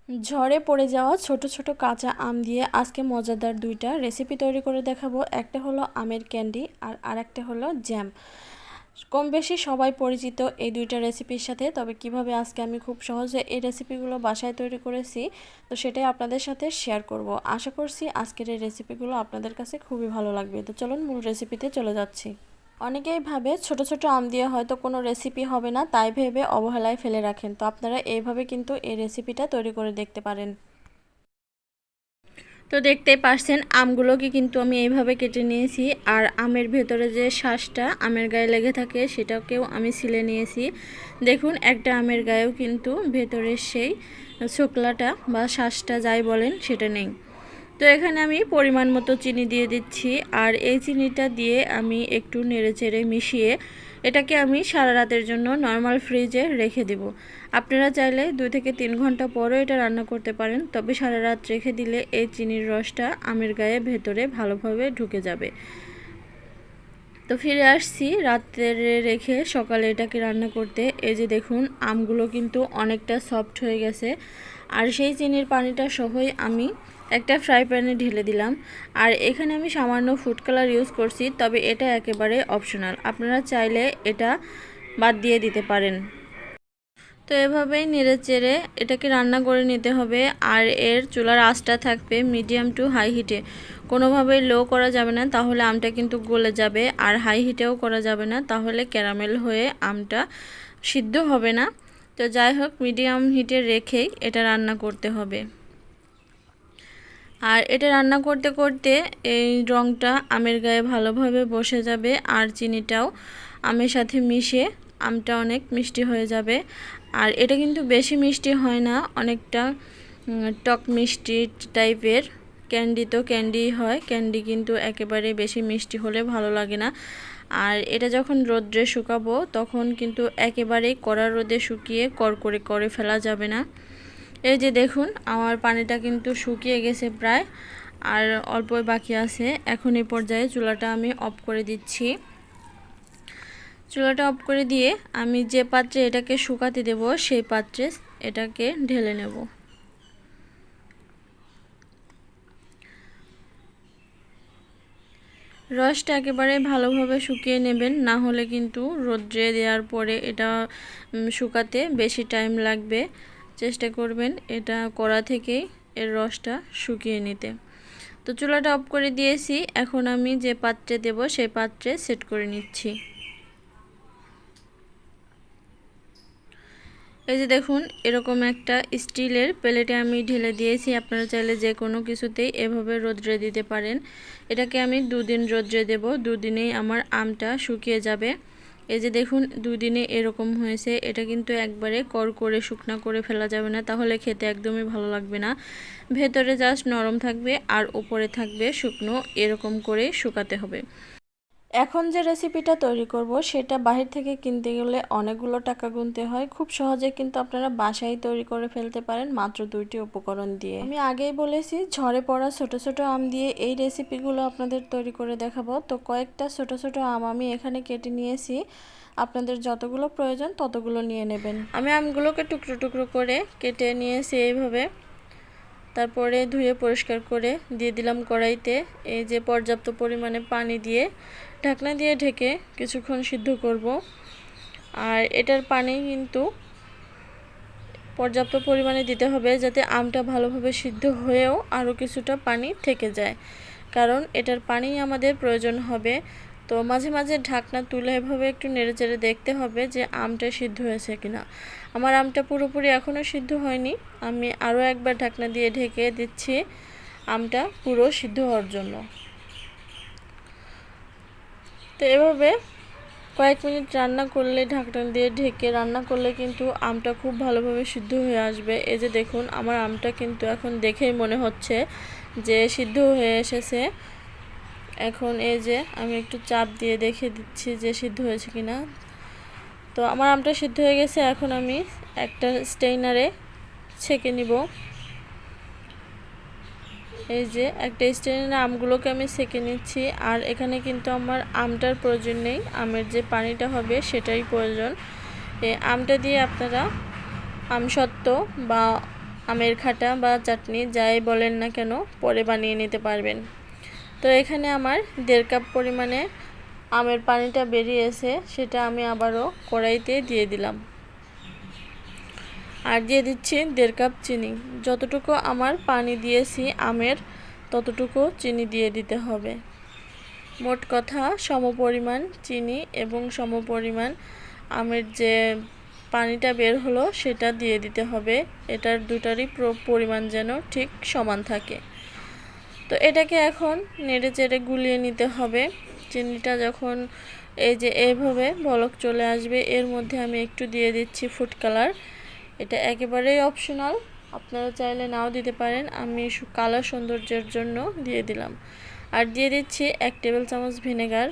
ঝড়ে পড়ে যাওয়া ছোট ছোট কাঁচা আম দিয়ে আজকে মজাদার দুইটা রেসিপি তৈরি করে দেখাবো। একটা হলো আমের ক্যান্ডি আর আরেকটা হলো জ্যাম। কম বেশি সবাই পরিচিত এই দুইটা রেসিপির সাথে। তবে কিভাবে আজকে আমি খুব সহজে এই রেসিপিগুলো বাসায় তৈরি করেছি তো সেটাই আপনাদের সাথে শেয়ার করব। আশা করছি আজকের এই রেসিপিগুলো আপনাদের কাছে খুবই ভালো লাগবে। তো চলুন মূল রেসিপিতে চলে যাচ্ছি। অনেকেই ভাবে ছোট ছোট আম দিয়ে হয়তো কোনো রেসিপি হবে না, তাই ভেবে অবহেলায় ফেলে রাখেন। তো আপনারা এইভাবে কিন্তু এই রেসিপিটা তৈরি করে দেখতে পারেন। তো দেখতেই পারছেন আমগুলোকে কিন্তু আমি এইভাবে কেটে নিয়েছি। আর আমের ভেতরে যে শ্বাসটা আমের গায়ে লেগে থাকে সেটাকেও আমি ছিলে নিয়েছি। দেখুন একটা আমের গায়েও কিন্তু ভেতরে সেই ছোকলাটা বা শ্বাসটা যাই বলেন সেটা নেই। তো এখানে আমি পরিমাণ মতো চিনি দিয়ে দিচ্ছি। আর এই চিনিটা দিয়ে আমি একটু নেড়েচেড়ে মিশিয়ে এটাকে আমি সারা রাতের জন্য নর্মাল ফ্রিজে রেখে দেব। আপনারা চাইলে 2 থেকে 3 ঘন্টা পরও এটা রান্না করতে পারেন, তবে সারা রাত রেখে দিলে এই চিনির রসটা আমের গায়ে ভেতরে ভালোভাবে ঢুকে যাবে। তো ফিরে আসছি রাতের রেখে সকালে এটাকে রান্না করতে। এই যে দেখুন আমগুলো কিন্তু অনেকটা সফট হয়ে গেছে। আর সেই চিনির পানিটা সহই আমি একটা ফ্রাই প্যানে ঢেলে দিলাম। আর এখানে আমি সামান্য ফুড কালার ইউজ করছি, তবে এটা একেবারে অপশনাল, আপনারা চাইলে এটা বাদ দিয়ে দিতে পারেন। তো এভাবেই নেড়েচেড়ে এটাকে রান্না করে নিতে হবে। আর এর চুলার আঁচটা থাকবে মিডিয়াম টু হাই হিটে, কোনোভাবেই লো করা যাবে না, তাহলে আমটা কিন্তু গলে যাবে। আর হাই হিটেও করা যাবে না, তাহলে ক্যারামেল হয়ে আমটা সিদ্ধ হবে না। তো যাই হোক, মিডিয়াম হিটে রেখেই এটা রান্না করতে হবে। আর এটা রান্না করতে করতে এই রঙটা আমের গায়ে ভালোভাবে বসে যাবে। আর চিনিটাও আমের সাথে মিশে আমটা অনেক মিষ্টি হয়ে যাবে। আর এটা কিন্তু বেশি মিষ্টি হয় না, অনেকটা টক মিষ্টি টাইপের। ক্যান্ডি তো ক্যান্ডি হয়, ক্যান্ডি কিন্তু একেবারে বেশি মিষ্টি হলে ভালো লাগে না। আর এটা যখন রোদ্রে শুকাবো তখন কিন্তু একেবারেই কড়া রোদে শুকিয়ে করকরে করে ফেলা যাবে না। এই যে দেখুন আমার পানিটা কিন্তু শুকিয়ে গেছে প্রায়, আর অল্পই বাকি আছে। এখন এই পর্যায়ে চুলাটা আমি অফ করে দিচ্ছি। চুলাটা অফ করে দিয়ে আমি যে পাত্রে এটাকে শুকাতে দেব সেই পাত্রে এটাকে ঢেলে নেব। রসটা একেবারে ভালোভাবে শুকিয়ে নেবেন, না হলে কিন্তু রোদ্রে দেওয়ার পরে এটা শুকাতে বেশি টাইম লাগবে। চেষ্টা করবেন এটা কড়া থেকেই এর রসটা শুকিয়ে নিতে। তো চুলাটা অফ করে দিয়েছি। এখন আমি যে পাত্রে দেব সেই পাত্রে সেট করে নিচ্ছি। এই যে দেখুন এরকম একটা স্টিলের প্লেটে আমি ঢেলে দিয়েছি। আপনারা চাইলে যে কোনো কিছুতেই এভাবে রোদ্রে দিতে পারেন। এটাকে আমি 2 দিন রোদ্রে দেব, 2 দিনেই আমার আমটা শুকিয়ে যাবে। এই যে দেখুন 2 দিনে এরকম হয়েছে। এটা কিন্তু একবারে করকরে শুকনা করে ফেলা যাবে না, তাহলে খেতে একদমই ভালো লাগবে না। ভেতরে জাস্ট নরম থাকবে আর উপরে থাকবে শুকনো, এরকম করে শুকাতে হবে। এখন যে রেসিপিটা তৈরি করব সেটা বাহির থেকে কিনতে গেলে অনেকগুলো টাকা গুনতে হয়। খুব সহজে কিন্তু আপনারা বাসায় তৈরি করে ফেলতে পারেন মাত্র 2টি উপকরণ দিয়ে। আমি আগেই বলেছি ঝড়ে পড়া ছোট ছোট আম দিয়ে এই রেসিপিগুলো আপনাদের তৈরি করে দেখাবো। তো কয়েকটা ছোট ছোট আম আমি এখানে কেটে নিয়েছি, আপনাদের যতগুলো প্রয়োজন ততগুলো নিয়ে নেবেন। আমি আমগুলোকে টুকরো টুকরো করে কেটে নিয়েছি এইভাবে। তারপরে ধুয়ে পরিষ্কার করে দিয়ে দিলাম কড়াইতে। এই যে পর্যাপ্ত পরিমাণে পানি দিয়ে ঢাকনা দিয়ে ঢেকে কিছুক্ষণ সিদ্ধ করব। আর এটার পানি কিন্তু পর্যাপ্ত পরিমাণে দিতে হবে, যাতে আমটা ভালোভাবে সিদ্ধ হয়েও আরও কিছুটা পানি থেকে যায়, কারণ এটার পানি আমাদের প্রয়োজন হবে। তো মাঝে মাঝে ঢাকনা তুলে এভাবে একটু নেড়েচেড়ে দেখতে হবে যে আমটা সিদ্ধ হয়েছে কিনা। আমার আমটা পুরোপুরি এখনও সিদ্ধ হয়নি, আমি আরও একবার ঢাকনা দিয়ে ঢেকে দিচ্ছি আমটা পুরো সিদ্ধ হওয়ার জন্য। তো এভাবে কয়েক মিনিট রান্না করলে, ঢাকনা দিয়ে ঢেকে রান্না করলে কিন্তু আমটা খুব ভালোভাবে সিদ্ধ হয়ে আসবে। এই যে দেখুন আমার আমটা কিন্তু এখন দেখেই মনে হচ্ছে যে সিদ্ধ হয়ে এসেছে। এখন এই যে আমি একটু চাপ দিয়ে দেখে দিচ্ছি যে সিদ্ধ হয়েছে কিনা। তো আমার আমটা সিদ্ধ হয়ে গেছে। এখন আমি একটা স্টেইনারে ছেঁকে নিব। এই যে একটা স্টেইনারে আমগুলোকে আমি ছেঁকে নিচ্ছি। আর এখানে কিন্তু আমার আমটার প্রয়োজন নেই, আমের যে পানিটা হবে সেটাই প্রয়োজন। এই আমটা দিয়ে আপনারা আমসত্ত্ব বা আমের খাটা বা চাটনি যাই বলেন না কেন পরে বানিয়ে নিতে পারবেন। তো এখানে আমার 1.5 কাপ পরিমাণে আমের পানিটা বেরিয়েছে, সেটা আমি আবারও কড়াইতে দিয়ে দিলাম। আর দিয়ে দিচ্ছি 1.5 কাপ চিনি। যতটুকু আমার পানি দিয়েছি আমের, ততটুকু চিনি দিয়ে দিতে হবে। মোট কথা সমপরিমাণ চিনি এবং সমপরিমাণ আমের যে পানিটা বের হলো সেটা দিয়ে দিতে হবে। এটার দুটারই পরিমাণ যেন ঠিক সমান থাকে। তো এটাকে এখন নেড়ে চেড়ে গুলিয়ে নিতে হবে। চিনিটা যখন এই যে এইভাবে বলক চলে আসবে, এর মধ্যে আমি একটু দিয়ে দিচ্ছি ফুড কালার। এটা একেবারেই অপশনাল, আপনারা চাইলে নাও দিতে পারেন, আমি কালার সৌন্দর্যের জন্য দিয়ে দিলাম। আর দিয়ে দিচ্ছি 1 টেবিল চামচ ভিনেগার।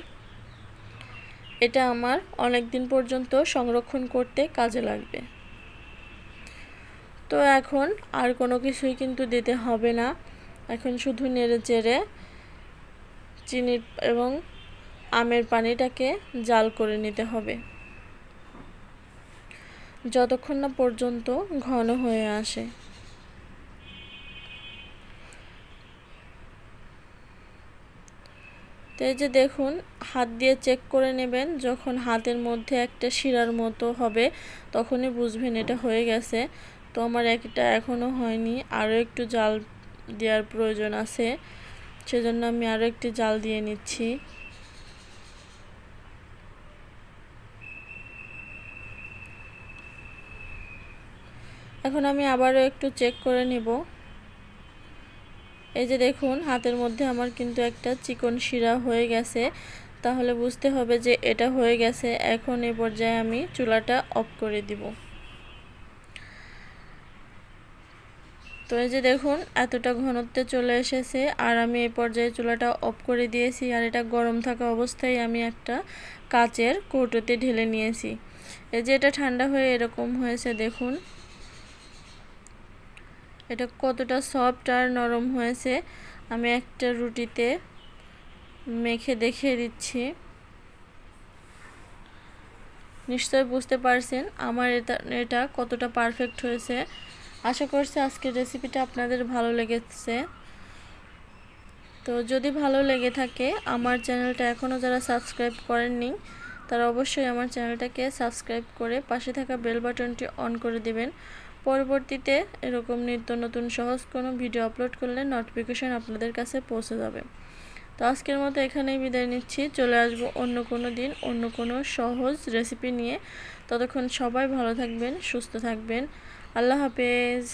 এটা আমার অনেক দিন পর্যন্ত সংরক্ষণ করতে কাজে লাগবে। তো এখন আর কোনো কিছুই কিন্তু দিতে হবে না, এখন শুধু নেড়ে চেড়ে চিনি এবং আমের পানিটাকে জাল করে নিতে হবে যতক্ষণ না পর্যন্ত ঘন হয়ে আসে। তো এই যে দেখুন, হাত দিয়ে চেক করে নেবেন, যখন হাতের মধ্যে একটা শিরার মতো হবে তখনই বুঝবেন এটা হয়ে গেছে। তো আমার এটা এখনও হয়নি, আরও একটু জাল দেওয়ার প্রয়োজন আছে, সেজন্য আমি আরও একটু জাল দিয়ে নিচ্ছি। এখন আমি আবারও একটু চেক করে নিব। এই যে দেখুন, হাতের মধ্যে আমার কিন্তু একটা চিকন শিরা হয়ে গেছে, তাহলে বুঝতে হবে যে এটা হয়ে গেছে। এখন এই পর্যায়ে আমি চুলাটা অফ করে দিব। তো এই যে দেখুন, এতটা ঘনত্বে চলে এসেছে, আর আমি এই পর্যায়ে চুলাটা অফ করে দিয়েছি। আর এটা গরম থাকা অবস্থায় আমি একটা কাচের কৌটোতে ঢেলে নিয়েছি। এই যে এটা ঠান্ডা হয়ে এরকম হয়েছে, দেখুন এটা কতটা সফট আর নরম হয়েছে। আমি একটা রুটিতে মেখে দেখিয়ে দিচ্ছি, নিশ্চয়ই বুঝতে পারছেন আমার এটা কতটা পারফেক্ট হয়েছে। আশা করছি আজকের রেসিপিটা আপনাদের ভালো লেগেছে। তো যদি ভালো লেগে থাকে, আমার চ্যানেলটা এখনও যারা সাবস্ক্রাইব করেননি তারা অবশ্যই আমার চ্যানেলটাকে সাবস্ক্রাইব করে পাশে থাকা বেল বাটনটি অন করে দিবেন। পরবর্তীতে এরকম নিত্য নতুন সহজ কোনো ভিডিও আপলোড করলে নোটিফিকেশন আপনাদের কাছে পৌঁছে যাবে। তো আজকের মতো এখানেই বিদায় নিচ্ছি, চলে আসব অন্য কোনো দিন অন্য কোনো সহজ রেসিপি নিয়ে। ততক্ষণ সবাই ভালো থাকবেন, সুস্থ থাকবেন। আল্লাহ হাফেজ।